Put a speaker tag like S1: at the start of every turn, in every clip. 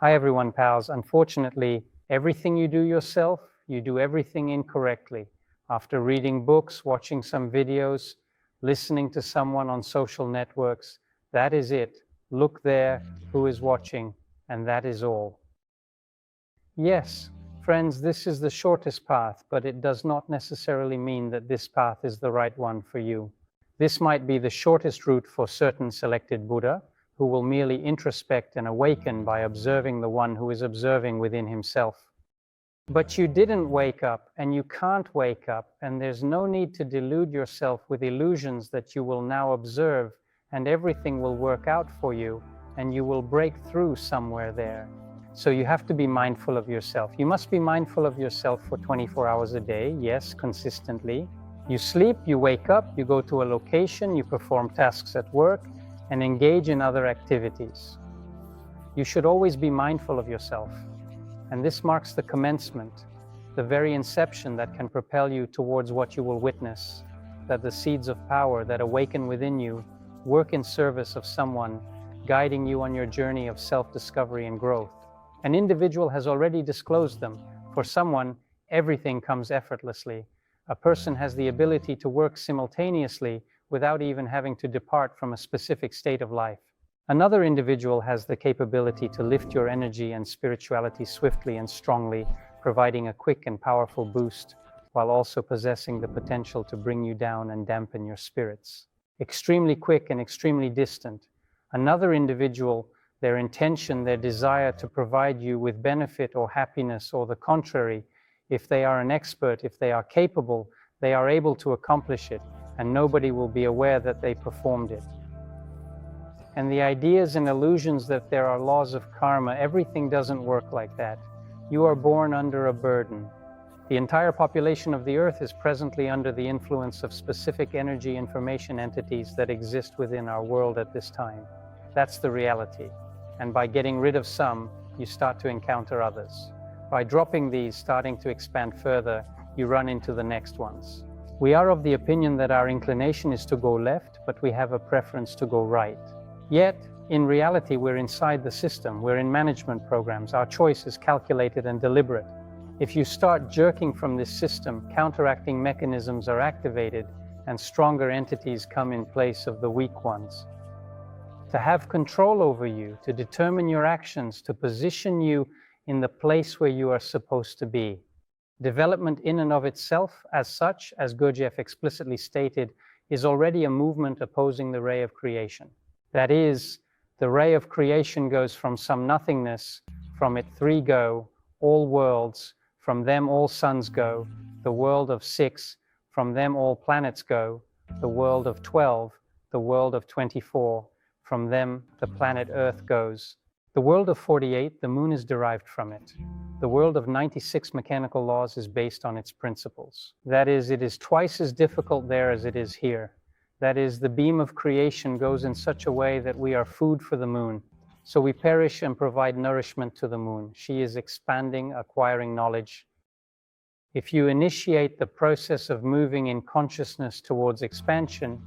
S1: Hi everyone, pals. Unfortunately, everything you do yourself, you do everything incorrectly. After reading books, watching some videos, listening to someone on social networks, that is it. Look there, who is watching, and that is all. Yes, friends, this is the shortest path, but it does not necessarily mean that this path is the right one for you. This might be the shortest route for certain selected Buddha, who will merely introspect and awaken by observing the one who is observing within himself. But you didn't wake up, and you can't wake up, and there's no need to delude yourself with illusions that you will now observe, and everything will work out for you, and you will break through somewhere there. So you have to be mindful of yourself. You must be mindful of yourself for 24 hours a day, yes, consistently. You sleep, you wake up, you go to a location, you perform tasks at work, and engage in other activities. You should always be mindful of yourself. And this marks the commencement, the very inception that can propel you towards what you will witness, that the seeds of power that awaken within you work in service of someone, guiding you on your journey of self-discovery and growth. An individual has already disclosed them. For someone, everything comes effortlessly. A person has the ability to work simultaneously without even having to depart from a specific state of life. Another individual has the capability to lift your energy and spirituality swiftly and strongly, providing a quick and powerful boost, while also possessing the potential to bring you down and dampen your spirits. Extremely quick and extremely distant. Another individual, their intention, their desire to provide you with benefit or happiness or the contrary, if they are an expert, if they are capable, they are able to accomplish it, and nobody will be aware that they performed it. And the ideas and illusions that there are laws of karma, everything doesn't work like that. You are born under a burden. The entire population of the earth is presently under the influence of specific energy information entities that exist within our world at this time. That's the reality. And by getting rid of some, you start to encounter others. By dropping these, starting to expand further, you run into the next ones. We are of the opinion that our inclination is to go left, but we have a preference to go right. Yet, in reality, we're inside the system. We're in management programs. Our choice is calculated and deliberate. If you start jerking from this system, counteracting mechanisms are activated, and stronger entities come in place of the weak ones. To have control over you, to determine your actions, to position you in the place where you are supposed to be. Development in and of itself, as such, as Gurdjieff explicitly stated, is already a movement opposing the ray of creation. That is, the ray of creation goes from some nothingness, from it three go, all worlds, from them all suns go, the world of 6, from them all planets go, the world of 12, the world of 24, from them the planet Earth goes. The world of 48, the moon is derived from it. The world of 96 mechanical laws is based on its principles. That is, it is twice as difficult there as it is here. That is, the beam of creation goes in such a way that we are food for the moon. So we perish and provide nourishment to the moon. She is expanding, acquiring knowledge. If you initiate the process of moving in consciousness towards expansion,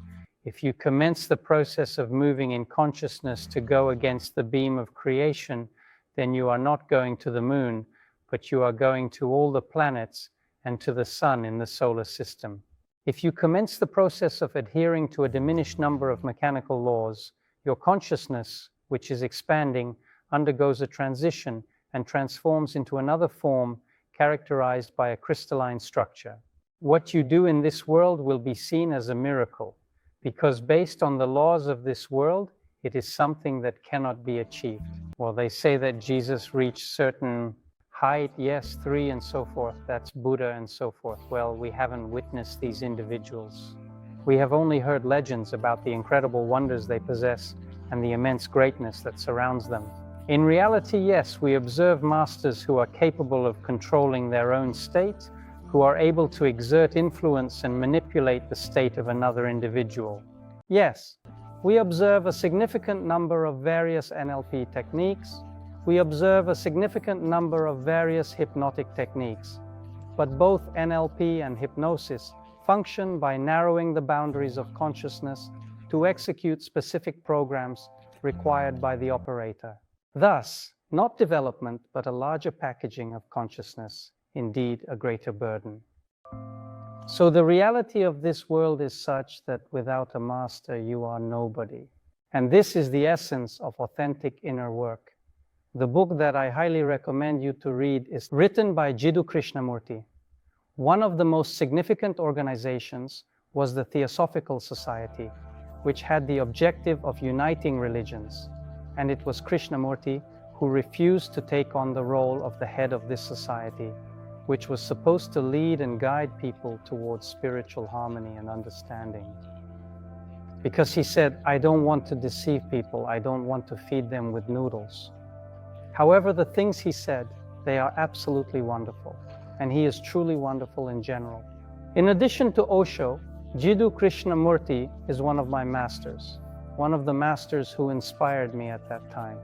S1: if you commence the process of moving in consciousness to go against the beam of creation, then you are not going to the moon, but you are going to all the planets and to the sun in the solar system. If you commence the process of adhering to a diminished number of mechanical laws, your consciousness, which is expanding, undergoes a transition and transforms into another form characterized by a crystalline structure. What you do in this world will be seen as a miracle, because based on the laws of this world, it is something that cannot be achieved. Well, they say that Jesus reached certain height, yes, 3 and so forth, that's Buddha and so forth. Well, we haven't witnessed these individuals. We have only heard legends about the incredible wonders they possess and the immense greatness that surrounds them. In reality, yes, we observe masters who are capable of controlling their own state, who are able to exert influence and manipulate the state of another individual. Yes, we observe a significant number of various NLP techniques. We observe a significant number of various hypnotic techniques. But both NLP and hypnosis function by narrowing the boundaries of consciousness to execute specific programs required by the operator. Thus, Not development, but a larger packaging of consciousness, indeed a greater burden. So the reality of this world is such that without a master, you are nobody. And this is the essence of authentic inner work. The book that I highly recommend you to read is written by Jiddu Krishnamurti. One of the most significant organizations was the Theosophical Society, which had the objective of uniting religions. And it was Krishnamurti who refused to take on the role of the head of this society, which was supposed to lead and guide people towards spiritual harmony and understanding. Because he said, I don't want to deceive people, I don't want to feed them with noodles. However, the things he said, they are absolutely wonderful, and he is truly wonderful in general. In addition to Osho, Jiddu Krishnamurti is one of my masters, one of the masters who inspired me at that time.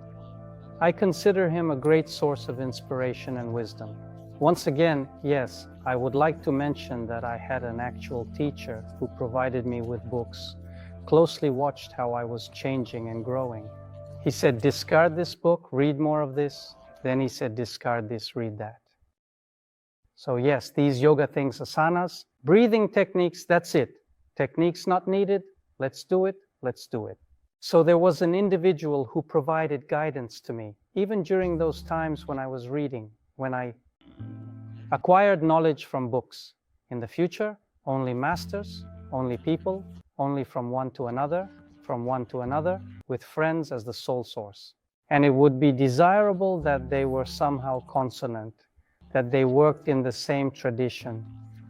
S1: I consider him a great source of inspiration and wisdom. Once again, yes, I would like to mention that I had an actual teacher who provided me with books, closely watched how I was changing and growing. He said, discard this book, read more of this. Then he said, discard this, read that. So yes, these yoga things, asanas, breathing techniques, that's it. Techniques not needed, let's do it, let's do it. So there was an individual who provided guidance to me, even during those times when I was reading, when I acquired knowledge from books. In the future, only masters, only people, only from one to another, with friends as the sole source. And it would be desirable that they were somehow consonant, that they worked in the same tradition,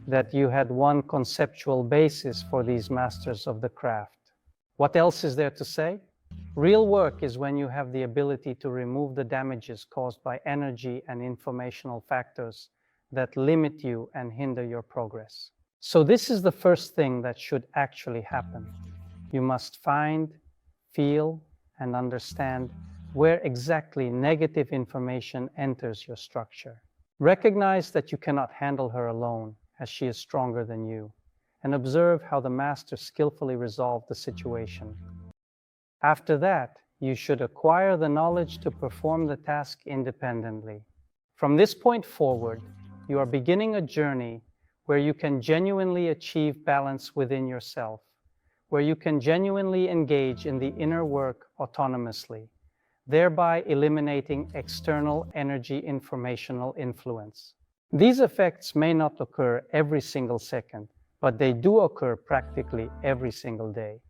S1: that you had one conceptual basis for these masters of the craft. What else is there to say? Real work is when you have the ability to remove the damages caused by energy and informational factors that limit you and hinder your progress. So this is the first thing that should actually happen. You must find, feel, and understand where exactly negative information enters your structure. Recognize that you cannot handle her alone, as she is stronger than you, and observe how the master skillfully resolved the situation. After that, you should acquire the knowledge to perform the task independently. From this point forward, you are beginning a journey where you can genuinely achieve balance within yourself, where you can genuinely engage in the inner work autonomously, thereby eliminating external energy informational influence. These effects may not occur every single second, but they do occur practically every single day.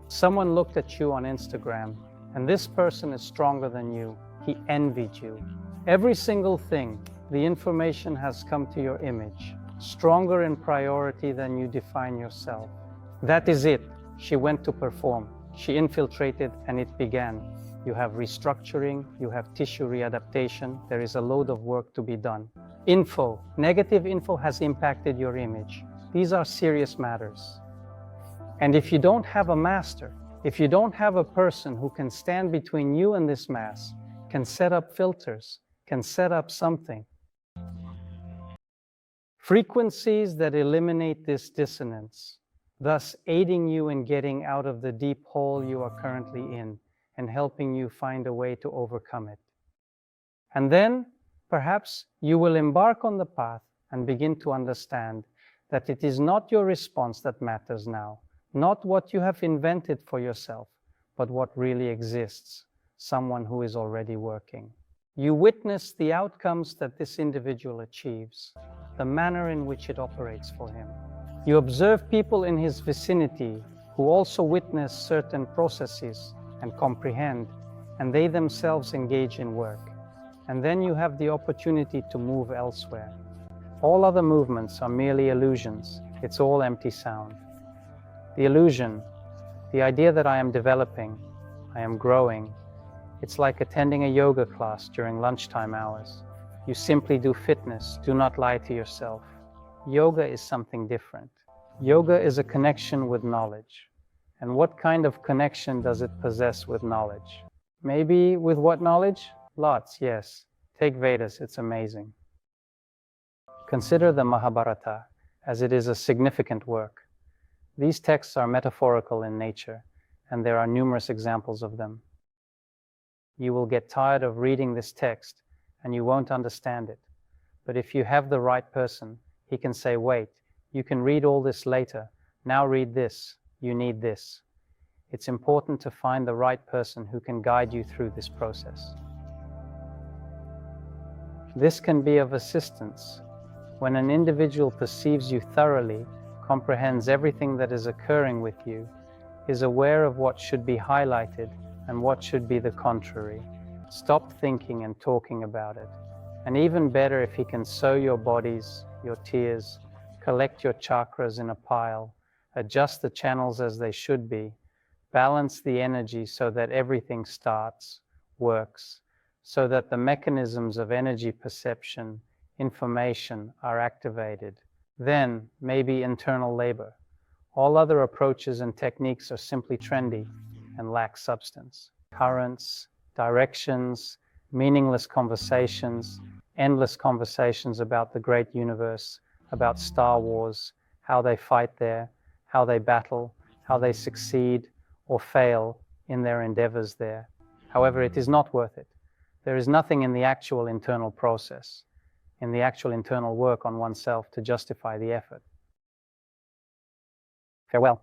S1: Someone looked at you on Instagram, and this person is stronger than you. He envied you. Every single thing, the information has come to your image, stronger in priority than you define yourself. That is it. She went to perform. She infiltrated and it began. You have restructuring, you have tissue readaptation. There is a load of work to be done. Info, negative info has impacted your image. These are serious matters. And if you don't have a master, if you don't have a person who can stand between you and this mass, can set up filters, can set up something, frequencies that eliminate this dissonance, thus aiding you in getting out of the deep hole you are currently in and helping you find a way to overcome it. And then, perhaps, you will embark on the path and begin to understand that it is not your response that matters now, not what you have invented for yourself, but what really exists, someone who is already working. You witness the outcomes that this individual achieves, the manner in which it operates for him. You observe people in his vicinity who also witness certain processes and comprehend, and they themselves engage in work. And then you have the opportunity to move elsewhere. All other movements are merely illusions. It's all empty sound. The illusion, the idea that I am developing, I am growing, it's like attending a yoga class during lunchtime hours. You simply do fitness, do not lie to yourself. Yoga is something different. Yoga is a connection with knowledge. And what kind of connection does it possess with knowledge? Maybe with what knowledge? Lots, yes. Take Vedas, it's amazing. Consider the Mahabharata, as it is a significant work. These texts are metaphorical in nature, and there are numerous examples of them. You will get tired of reading this text and you won't understand it. But if you have the right person, he can say, wait, you can read all this later. Now read this. You need this. It's important to find the right person who can guide you through this process. This can be of assistance when an individual perceives you thoroughly, comprehends everything that is occurring with you, is aware of what should be highlighted and what should be the contrary. Stop thinking and talking about it. And even better if he can sow your bodies, your tears, collect your chakras in a pile, adjust the channels as they should be, balance the energy so that everything starts, works, so that the mechanisms of energy perception, information are activated. Then, maybe internal labor. All other approaches and techniques are simply trendy and lack substance. Currents, directions, meaningless conversations, endless conversations about the great universe, about Star Wars, how they fight there, how they battle, how they succeed or fail in their endeavors there. However, it is not worth it. There is nothing in the actual internal process, in the actual internal work on oneself to justify the effort. Farewell.